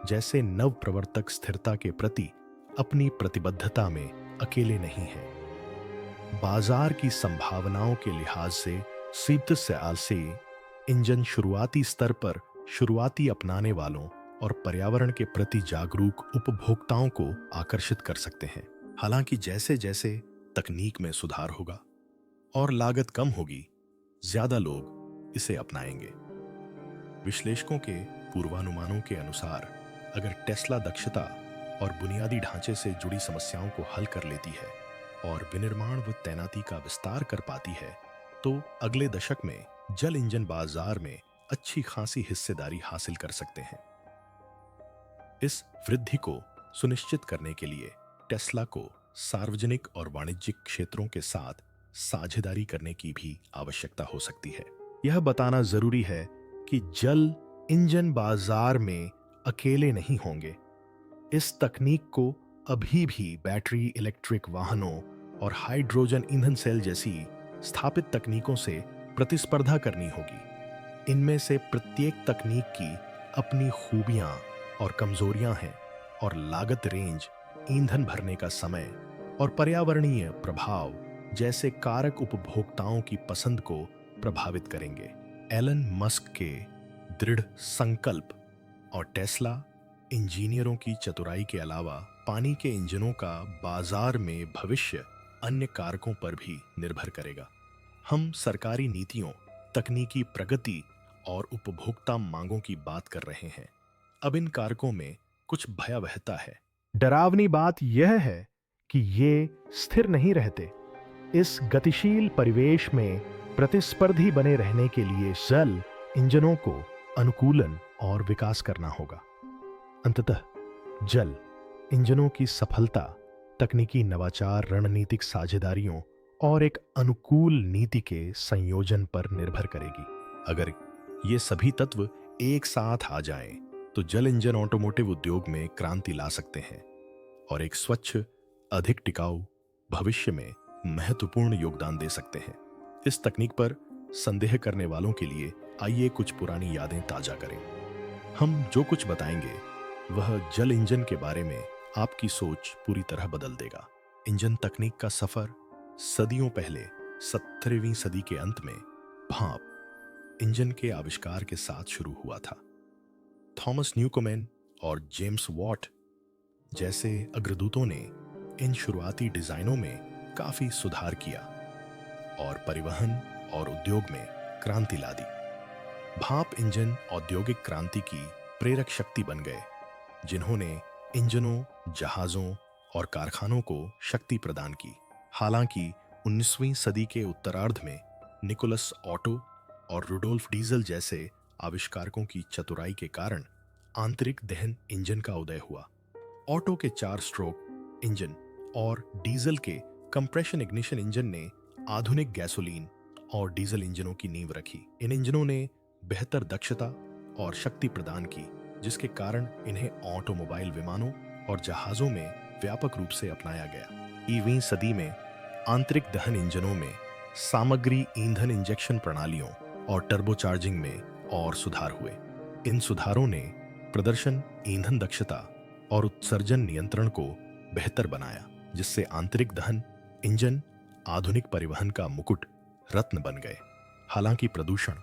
जैसे नव प्रवर्तक स्थिरता के प्रति अपनी प्रतिबद्धता में अकेले नहीं हैं। बाजार की संभावनाओं के लिहाज से सीमित से इंजन शुरुआती स्तर पर शुरुआती अपनाने वालों और पर्यावरण के प्रति जागरूक उपभोक्ताओं को आकर्षित कर सकते हैं। हालांकि जैसे जैसे तकनीक में सुधार होगा और लागत कम होगी, ज्यादा लोग इसे अपनाएंगे। विश्लेषकों के पूर्वानुमानों के अनुसार अगर टेस्ला दक्षता और बुनियादी ढांचे से जुड़ी समस्याओं को हल कर लेती है और विनिर्माण व तैनाती का विस्तार कर पाती है, तो अगले दशक में जल इंजन बाजार में अच्छी खासी हिस्सेदारी हासिल कर सकते हैं। इस वृद्धि को सुनिश्चित करने के लिए टेस्ला को सार्वजनिक और वाणिज्यिक क्षेत्रों के साथ साझेदारी करने की भी आवश्यकता हो सकती है। यह बताना जरूरी है कि जल इंजन बाजार में अकेले नहीं होंगे। इस तकनीक को अभी भी बैटरी इलेक्ट्रिक वाहनों और हाइड्रोजन ईंधन सेल जैसी स्थापित तकनीकों से प्रतिस्पर्धा करनी होगी। इनमें से प्रत्येक तकनीक की अपनी खूबियां और कमजोरियां हैं और लागत, रेंज, ईंधन भरने का समय और पर्यावरणीय प्रभाव जैसे कारक उपभोक्ताओं की पसंद को प्रभावित करेंगे। एलन मस्क के दृढ़ संकल्प और टेस्ला इंजीनियरों की चतुराई के अलावा पानी के इंजनों का बाजार में भविष्य अन्य कारकों पर भी निर्भर करेगा। हम सरकारी नीतियों, तकनीकी प्रगति और उपभोक्ता मांगों की बात कर रहे हैं। अब इन कारकों में कुछ भयावहता है। डरावनी बात यह है कि ये स्थिर नहीं रहते। इस गतिशील परिवेश में प्रतिस्पर्धी बने रहने के लिए जल इंजनों को अनुकूलन और विकास करना होगा। अंततः जल इंजनों की सफलता तकनीकी नवाचार, रणनीतिक साझेदारियों और एक अनुकूल नीति के संयोजन पर निर्भर करेगी। अगर ये सभी तत्व एक साथ आ जाएं, तो जल इंजन ऑटोमोटिव उद्योग में क्रांति ला सकते हैं और एक स्वच्छ, अधिक टिकाऊ भविष्य में महत्वपूर्ण योगदान दे सकते हैं। इस तकनीक पर संदेह करने वालों के लिए आइए कुछ पुरानी यादें ताजा करें। हम जो कुछ बताएंगे वह जल इंजन के बारे में आपकी सोच पूरी तरह बदल देगा। इंजन तकनीक का सफर सदियों पहले 17वीं सदी के अंत में भाप इंजन के आविष्कार के साथ शुरू हुआ था। थॉमस न्यूकोमेन और जेम्स वॉट जैसे अग्रदूतों ने इन शुरुआती डिजाइनों में काफी सुधार किया और परिवहन और उद्योग में क्रांति ला दी। भाप इंजन औद्योगिक क्रांति की प्रेरक शक्ति बन गए, जिन्होंने इंजनों, जहाजों और कारखानों को शक्ति प्रदान की। हालांकि 19वीं सदी के उत्तरार्ध में निकोलस ऑटो और रुडोल्फ डीजल जैसे आविष्कारकों की चतुराई के कारण आंतरिक दहन इंजन का उदय हुआ। ऑटो के 4 स्ट्रोक इंजन और डीजल के कंप्रेशन इग्निशन इंजन ने आधुनिक गैसोलीन और डीजल इंजनों की नींव रखी। इन इंजनों ने बेहतर दक्षता और शक्ति प्रदान की, जिसके कारण इन्हें ऑटोमोबाइल, विमानों और जहाजों में व्यापक रूप से अपनाया गया। 20वीं सदी में आंतरिक दहन इंजनों में सामग्री ईंधन इंजेक्शन प्रणालियों और टर्बोचार्जिंग में और सुधार हुए। इन सुधारों ने प्रदर्शन, ईंधन दक्षता और उत्सर्जन नियंत्रण को बेहतर बनाया, जिससे आंतरिक दहन इंजन आधुनिक परिवहन का मुकुट रत्न बन गए। हालांकि प्रदूषण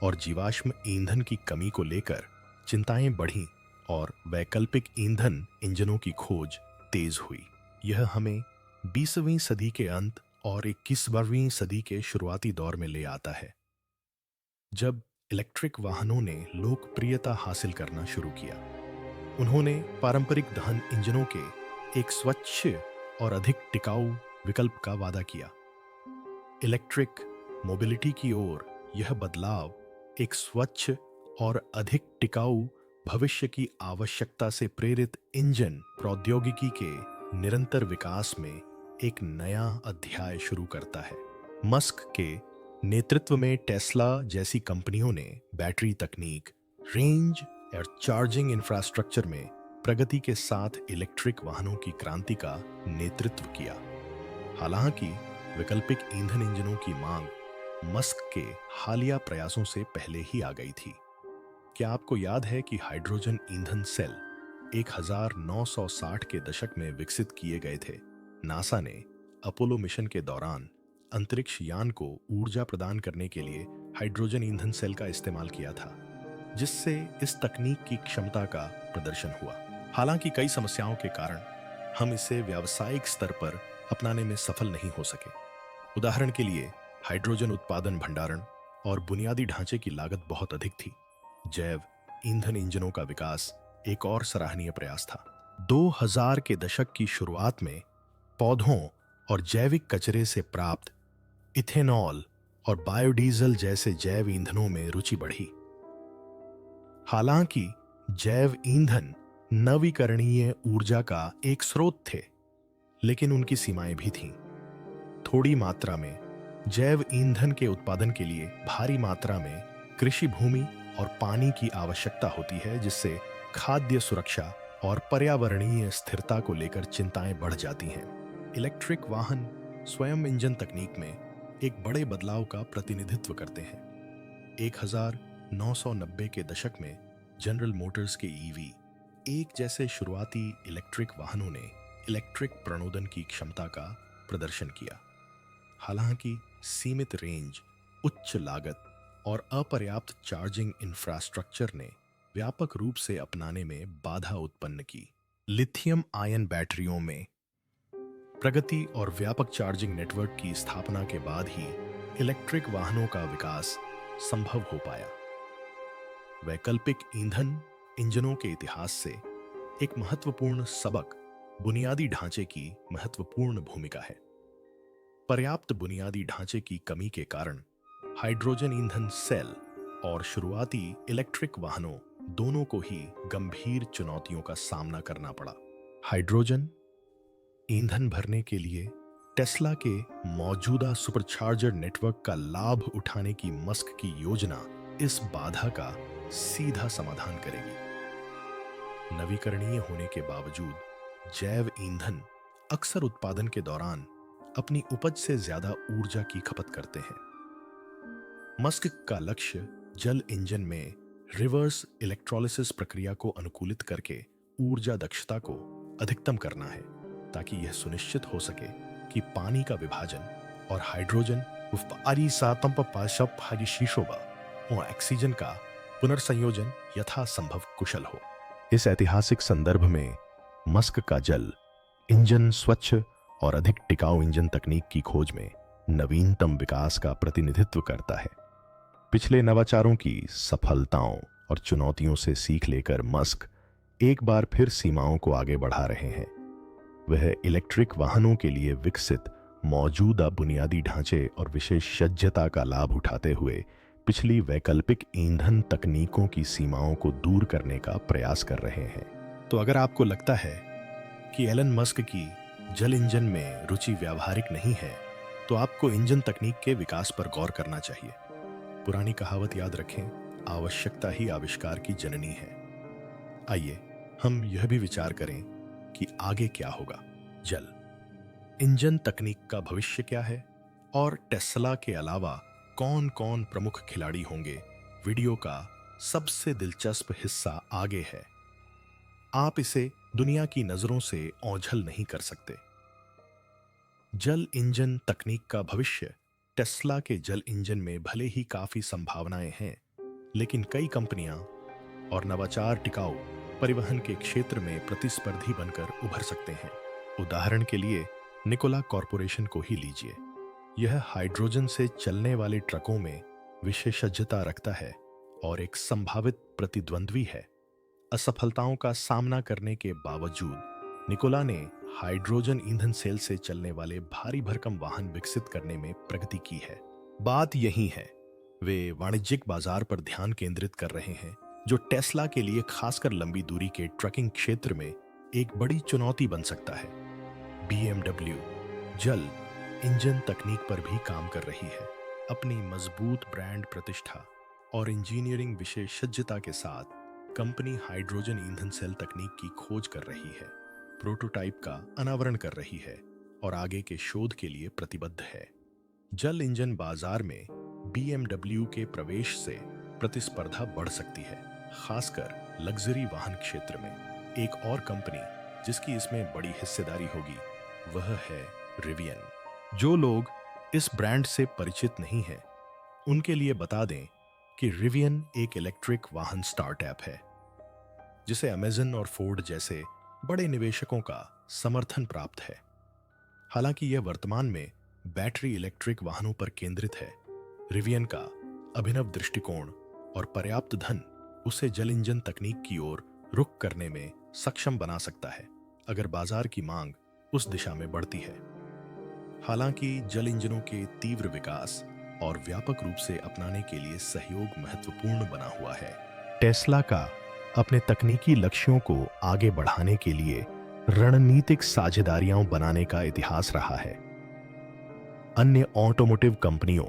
और जीवाश्म ईंधन की कमी को लेकर चिंताएं बढ़ीं और वैकल्पिक ईंधन इंजनों की खोज तेज हुई। यह हमें 20वीं सदी के अंत और 21वीं सदी के शुरुआती दौर में ले आता है, जब इलेक्ट्रिक वाहनों ने लोकप्रियता हासिल करना शुरू किया। उन्होंने पारंपरिक दहन इंजनों के एक स्वच्छ और अधिक टिकाऊ विकल्प का वादा किया। इलेक्ट्रिक मोबिलिटी की ओर यह बदलाव एक स्वच्छ और अधिक टिकाऊ भविष्य की आवश्यकता से प्रेरित इंजन प्रौद्योगिकी के निरंतर विकास में एक नया अध्याय शुरू करता है। मस्क के नेतृत्व में टेस्ला जैसी कंपनियों ने बैटरी तकनीक, रेंज और चार्जिंग इंफ्रास्ट्रक्चर में प्रगति के साथ इलेक्ट्रिक वाहनों की क्रांति का नेतृत्व किया। हालांकि वैकल्पिक ईंधन इंजनों की मांग मस्क के हालिया प्रयासों से पहले ही आ गई थी। क्या आपको याद है कि हाइड्रोजन ईंधन सेल 1960 के दशक में विकसित किए गए थे? नासा ने अपोलो मिशन के दौरान अंतरिक्ष यान को ऊर्जा प्रदान करने के लिए हाइड्रोजन ईंधन सेल का इस्तेमाल किया था, जिससे इस तकनीक की क्षमता का प्रदर्शन हुआ। हालांकि कई समस्याओं के कारण हम इसे व्यावसायिक स्तर पर अपनाने में सफल नहीं हो सके। उदाहरण के लिए हाइड्रोजन उत्पादन, भंडारण और बुनियादी ढांचे की लागत बहुत अधिक थी। जैव ईंधन इंजनों का विकास एक और सराहनीय प्रयास था। 2000 के दशक की शुरुआत में पौधों और जैविक कचरे से प्राप्त इथेनॉल और बायोडीजल जैसे जैव ईंधनों में रुचि बढ़ी। हालांकि जैव ईंधन नवीकरणीय ऊर्जा का एक स्रोत थे, लेकिन उनकी सीमाएं भी थीं। थोड़ी मात्रा में जैव ईंधन के उत्पादन के लिए भारी मात्रा में कृषि भूमि और पानी की आवश्यकता होती है, जिससे खाद्य सुरक्षा और पर्यावरणीय स्थिरता को लेकर चिंताएं बढ़ जाती हैं। इलेक्ट्रिक वाहन स्वयं इंजन तकनीक में एक बड़े बदलाव का प्रतिनिधित्व करते हैं। 1990 के दशक में जनरल मोटर्स के ईवी एक जैसे शुरुआती इलेक्ट्रिक वाहनों ने इलेक्ट्रिक प्रणोदन की क्षमता का प्रदर्शन किया। हालांकि सीमित रेंज, उच्च लागत और अपर्याप्त चार्जिंग इंफ्रास्ट्रक्चर ने व्यापक रूप से अपनाने में बाधा उत्पन्न की। लिथियम आयन बैटरियों में प्रगति और व्यापक चार्जिंग नेटवर्क की स्थापना के बाद ही इलेक्ट्रिक वाहनों का विकास संभव हो पाया। वैकल्पिक ईंधन इंजनों के इतिहास से एक महत्वपूर्ण सबक बुनियादी ढांचे की महत्वपूर्ण भूमिका है। पर्याप्त बुनियादी ढांचे की कमी के कारण हाइड्रोजन ईंधन सेल और शुरुआती इलेक्ट्रिक वाहनों दोनों को ही गंभीर चुनौतियों का सामना करना पड़ा। हाइड्रोजन ईंधन भरने के लिए टेस्ला के मौजूदा सुपरचार्जर नेटवर्क का लाभ उठाने की मस्क की योजना इस बाधा का सीधा समाधान करेगी। नवीकरणीय होने के बावजूद जैव ईंधन अक्सर उत्पादन के दौरान अपनी उपज से ज्यादा ऊर्जा की खपत करते हैं। मस्क का लक्ष्य जल इंजन में रिवर्स इलेक्ट्रोलिसिस प्रक्रिया को अनुकूलित करके ऊर्जा दक्षता को अधिकतम करना है, ताकि यह सुनिश्चित हो सके कि पानी का विभाजन और हाइड्रोजन और ऑक्सीजन का पुनर्संयोजन यथासंभव कुशल हो। इस ऐतिहासिक संदर्भ में मस्क का जल इंजन स्वच्छ और अधिक टिकाऊ इंजन तकनीक की खोज में नवीनतम विकास का प्रतिनिधित्व करता है। पिछले नवाचारों की सफलताओं और चुनौतियों से सीख लेकर मस्क एक बार फिर सीमाओं को आगे बढ़ा रहे हैं। वह इलेक्ट्रिक वाहनों के लिए विकसित मौजूदा बुनियादी ढांचे और विशेषज्ञता का लाभ उठाते हुए पिछली वैकल्पिक ईंधन तकनीकों की सीमाओं को दूर करने का प्रयास कर रहे हैं। तो अगर आपको लगता है कि एलन मस्क की जल इंजन में रुचि व्यावहारिक नहीं है, तो आपको इंजन तकनीक के विकास पर गौर करना चाहिए। पुरानी कहावत याद रखें, आवश्यकता ही आविष्कार की जननी है। आइए हम यह भी विचार करें कि आगे क्या होगा। जल इंजन तकनीक का भविष्य क्या है और टेस्ला के अलावा कौन कौन प्रमुख खिलाड़ी होंगे। वीडियो का सबसे दिलचस्प हिस्सा आगे है। आप इसे दुनिया की नजरों से ओझल नहीं कर सकते। जल इंजन तकनीक का भविष्य टेस्ला के जल इंजन में भले ही काफी संभावनाएं हैं, लेकिन कई कंपनियां और नवाचार टिकाऊ परिवहन के क्षेत्र में प्रतिस्पर्धी बनकर उभर सकते हैं। उदाहरण के लिए निकोला कॉरपोरेशन को ही लीजिए। यह हाइड्रोजन से चलने वाले ट्रकों में विशेषज्ञता रखता है और एक संभावित प्रतिद्वंद्वी है। असफलताओं का सामना करने के बावजूद निकोला ने हाइड्रोजन ईंधन सेल से चलने वाले भारी भरकम वाहन विकसित करने में प्रगति की है। बात यही है, वे वाणिज्यिक बाजार पर ध्यान केंद्रित कर रहे हैं, जो टेस्ला के लिए खासकर लंबी दूरी के ट्रकिंग क्षेत्र में एक बड़ी चुनौती बन सकता है। BMW जल इंजन तकनीक पर भी काम कर रही है। अपनी मजबूत ब्रांड प्रतिष्ठा और इंजीनियरिंग विशेषज्ञता के साथ कंपनी हाइड्रोजन ईंधन सेल तकनीक की खोज कर रही है, प्रोटोटाइप का अनावरण कर रही है और आगे के शोध के लिए प्रतिबद्ध है। जल इंजन बाजार में BMW के प्रवेश से प्रतिस्पर्धा बढ़ सकती है, खासकर लग्जरी वाहन क्षेत्र में। एक और कंपनी जिसकी इसमें बड़ी हिस्सेदारी होगी वह है रिवियन। जो लोग इस ब्रांड से परिचित नहीं हैं, उनके लिए बता दें कि रिवियन एक इलेक्ट्रिक वाहन स्टार्टअप है, जिसे अमेजन और फोर्ड जैसे बड़े निवेशकों का समर्थन प्राप्त है। हालांकि यह वर्तमान में बैटरी इलेक्ट्रिक वाहनों पर केंद्रित है, रिवियन का अभिनव दृष्टिकोण और पर्याप्त धन उसे जल इंजन तकनीक की ओर रुख करने में सक्षम बना सकता है, अगर बाजार की मांग उस दिशा में बढ़ती है। हालांकि जल इंजनों के तीव्र विकास और व्यापक रूप से अपनाने के लिए सहयोग महत्वपूर्ण बना हुआ है। टेस्ला का अपने तकनीकी लक्ष्यों को आगे बढ़ाने के लिए रणनीतिक साझेदारियां बनाने का इतिहास रहा है। अन्य ऑटोमोटिव कंपनियों,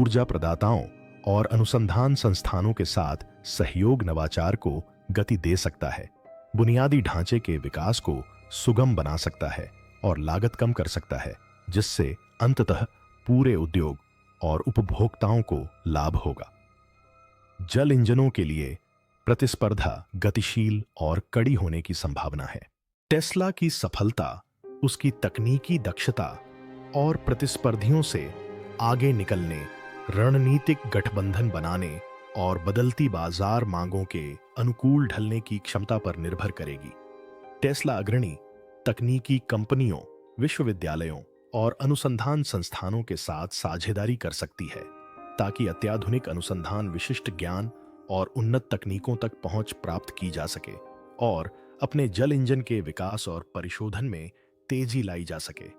ऊर्जा प्रदाताओं और अनुसंधान संस्थानों के साथ सहयोग नवाचार को गति दे सकता है, बुनियादी ढांचे के विकास को सुगम बना सकता है और लागत कम कर सकता है, जिससे अंततः पूरे उद्योग और उपभोक्ताओं को लाभ होगा। जल इंजनों के लिए प्रतिस्पर्धा गतिशील और कड़ी होने की संभावना है। टेस्ला की सफलता उसकी तकनीकी दक्षता और प्रतिस्पर्धियों से आगे निकलने, रणनीतिक गठबंधन बनाने और बदलती बाजार मांगों के अनुकूल ढलने की क्षमता पर निर्भर करेगी। टेस्ला अग्रणी तकनीकी कंपनियों, विश्वविद्यालयों और अनुसंधान संस्थानों के साथ साझेदारी कर सकती है ताकि अत्याधुनिक अनुसंधान, विशिष्ट ज्ञान और उन्नत तकनीकों तक पहुंच प्राप्त की जा सके और अपने जल इंजन के विकास और परिशोधन में तेजी लाई जा सके।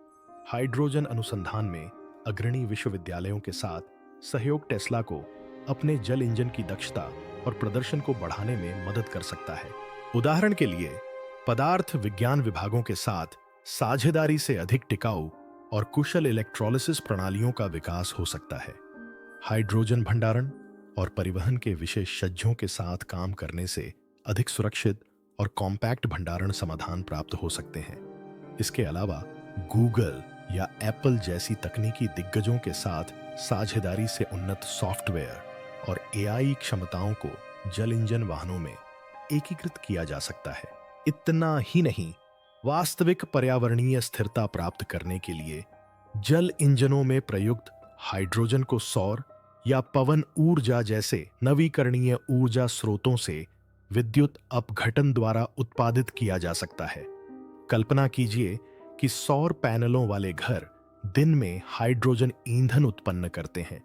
हाइड्रोजन अनुसंधान में अग्रणी विश्वविद्यालयों के साथ सहयोग टेस्ला को अपने जल इंजन की दक्षता और प्रदर्शन को बढ़ाने में मदद कर सकता है। उदाहरण के लिए, पदार्थ विज्ञान विभागों के साथ साझेदारी से अधिक टिकाऊ और कुशल इलेक्ट्रोलिसिस प्रणालियों का विकास हो सकता है। हाइड्रोजन भंडारण और परिवहन के विशेषज्ञों के साथ काम करने से अधिक सुरक्षित और कॉम्पैक्ट भंडारण समाधान प्राप्त हो सकते हैं। इसके अलावा गूगल या एप्पल जैसी तकनीकी दिग्गजों के साथ साझेदारी से उन्नत सॉफ्टवेयर और एआई क्षमताओं को जल इंजन वाहनों में एकीकृत किया जा सकता है। इतना ही नहीं, वास्तविक पर्यावरणीय स्थिरता प्राप्त करने के लिए जल इंजनों में प्रयुक्त हाइड्रोजन को सौर या पवन ऊर्जा जैसे नवीकरणीय ऊर्जा स्रोतों से विद्युत अपघटन द्वारा उत्पादित किया जा सकता है। कल्पना कीजिए कि सौर पैनलों वाले घर दिन में हाइड्रोजन ईंधन उत्पन्न करते हैं,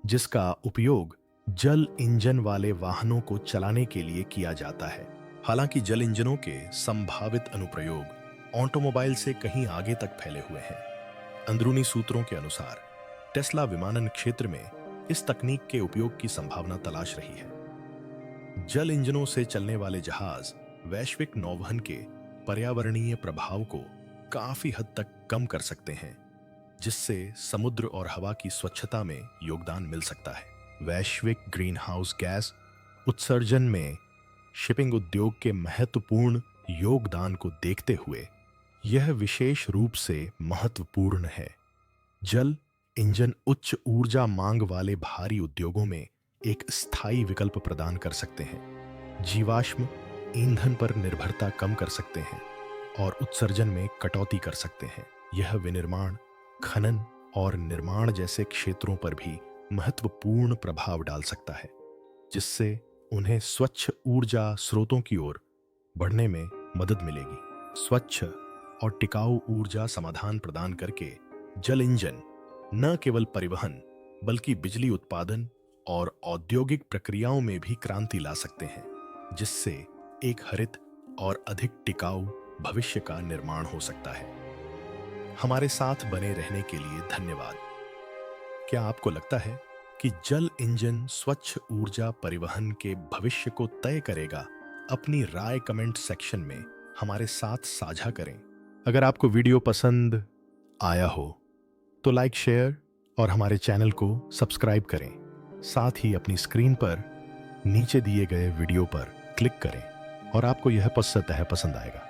जिसका उपयोग जल इंजन वाले वाहनों को चलाने के लिए किया जाता है। हालांकि जल इंजनों के संभावित अनुप्रयोग ऑटोमोबाइल से कहीं आगे तक फैले हुए हैं। अंदरूनी सूत्रों के अनुसार टेस्ला विमानन क्षेत्र में इस तकनीक के उपयोग की संभावना तलाश रही है। जल इंजनों से चलने वाले जहाज वैश्विक नौवहन के पर्यावरणीय प्रभाव को काफी हद तक कम कर सकते हैं, जिससे समुद्र और हवा की स्वच्छता में योगदान मिल सकता है। वैश्विक ग्रीन हाउस गैस उत्सर्जन में शिपिंग उद्योग के महत्वपूर्ण योगदान को देखते हुए यह विशेष रूप से महत्वपूर्ण है। जल इंजन उच्च ऊर्जा मांग वाले भारी उद्योगों में एक स्थायी विकल्प प्रदान कर सकते हैं, जीवाश्म ईंधन पर निर्भरता कम कर सकते हैं और उत्सर्जन में कटौती कर सकते हैं। यह विनिर्माण, खनन और निर्माण जैसे क्षेत्रों पर भी महत्वपूर्ण प्रभाव डाल सकता है, जिससे उन्हें स्वच्छ ऊर्जा स्रोतों की ओर बढ़ने में मदद मिलेगी। स्वच्छ और टिकाऊ ऊर्जा समाधान प्रदान करके जल इंजन न केवल परिवहन बल्कि बिजली उत्पादन और औद्योगिक प्रक्रियाओं में भी क्रांति ला सकते हैं, जिससे एक हरित और अधिक टिकाऊ भविष्य का निर्माण हो सकता है। हमारे साथ बने रहने के लिए धन्यवाद। क्या आपको लगता है कि जल इंजन स्वच्छ ऊर्जा परिवहन के भविष्य को तय करेगा? अपनी राय कमेंट सेक्शन में हमारे साथ साझा करें। अगर आपको वीडियो पसंद आया हो तो लाइक, शेयर और हमारे चैनल को सब्सक्राइब करें। साथ ही अपनी स्क्रीन पर नीचे दिए गए वीडियो पर क्लिक करें और आपको यह पसंद आएगा।